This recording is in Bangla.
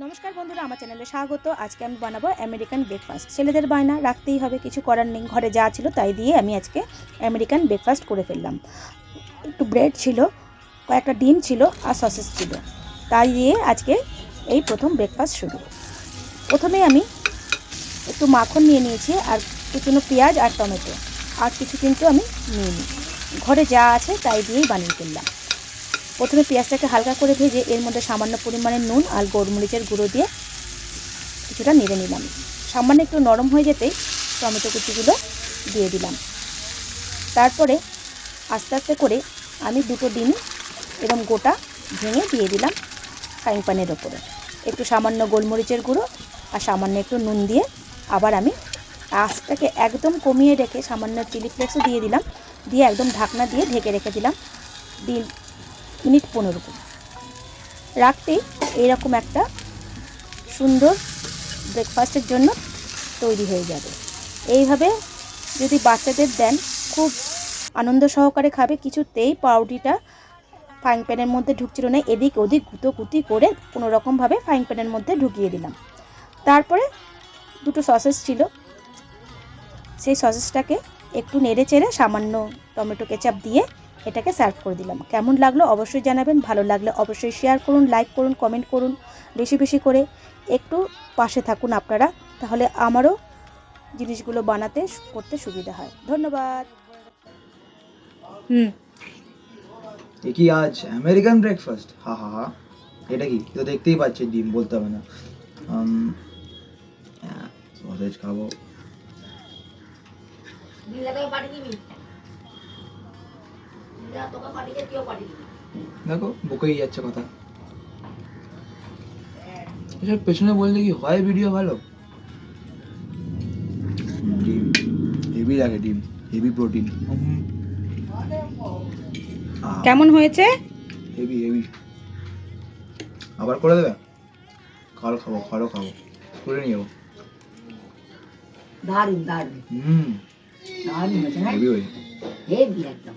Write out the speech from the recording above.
নমস্কার বন্ধুরা, আমার চ্যানেলে স্বাগত। আজকে আমি বানাবো আমেরিকান ব্রেকফাস্ট। ছেলেদের বায়না, রাখতেই হবে, কিছু করার নেই। ঘরে যা ছিল তাই দিয়ে আমি আজকে আমেরিকান ব্রেকফাস্ট করে ফেললাম। একটু ব্রেড ছিল, কয়েকটা ডিম ছিল আর সসেস ছিল, তাই দিয়ে আজকে এই প্রথম ব্রেকফাস্ট শুরু। প্রথমে আমি একটু মাখন নিয়ে নিয়েছি আর কুচনো পেঁয়াজ আর টমেটো, আর কিছু কিন্তু আমি নিইনি। ঘরে যা আছে তাই দিয়েই বানিয়ে ফেললাম। প্রথমে পেঁয়াজটাকে হালকা করে ভেজে এর মধ্যে সামান্য পরিমাণে নুন আর গোলমরিচের গুঁড়ো দিয়ে কিছুটা নেড়ে নিলাম। সামান্য একটু নরম হয়ে যেতেই টমেটো কুচিগুলো দিয়ে দিলাম। তারপরে আস্তে আস্তে করে আমি দুটো ডিম এরকম গোটা ভেঙে দিয়ে দিলাম ফ্রাইং প্যানের ওপরে। একটু সামান্য গোলমরিচের গুঁড়ো আর সামান্য একটু নুন দিয়ে আবার আমি আঁচটাকে একদম কমিয়ে রেখে সামান্য চিলি ফ্লেক্সও দিয়ে দিলাম, দিয়ে একদম ঢাকনা দিয়ে ঢেকে রেখে দিলাম মিনিট 15 রাখতেই এইরকম একটা সুন্দর ব্রেকফাস্টের জন্য তৈরি হয়ে যাবে। এইভাবে যদি বাচ্চাদের দেন, খুব আনন্দ সহকারে খাবে। কিছুতেই পাউরুটিটা ফ্রাইং প্যানের মধ্যে ঢুকছিল না, এদিক ওদিক গুঁতোগুতি করে কোনো রকমভাবে ফ্রাইং প্যানের মধ্যে ঢুকিয়ে দিলাম। তারপরে দুটো সসেস ছিল, সেই সসেসটাকে একটু নেড়ে চেড়ে সামান্য টমেটো কেচাপ দিয়ে এটাকে সার্ভ করে দিলাম। কেমন লাগলো অবশ্যই জানাবেন। ভালো লাগলে অবশ্যই শেয়ার করুন, লাইক করুন, কমেন্ট করুন। বেশি বেশি করে একটু পাশে থাকুন আপনারা, তাহলে আমারও জিনিসগুলো বানাতে করতে সুবিধা হয়। ধন্যবাদ। এ কি আজ আমেরিকান ব্রেকফাস্ট? হা হা হা, এটা কি? তো দেখতেই পাচ্ছি, ডিম বলতে হবে না। সসেজ খাবো। দেখো বুকেই যাচ্ছে কথা। এসব পেছনে বললে কি হয়? ভিডিও ভালো। ডিম হেভি লাগে, ডিম হেভি প্রোটিন। কেমন হয়েছে? Heavy heavy. আবার করে দেবে? কাল খাবো, কালও খাবো, করে নিয়ে যাবো। দারুণ দারুণ হুম, দারুণ হয়েছে না? হেভি হয়েছে। হেভি একদম।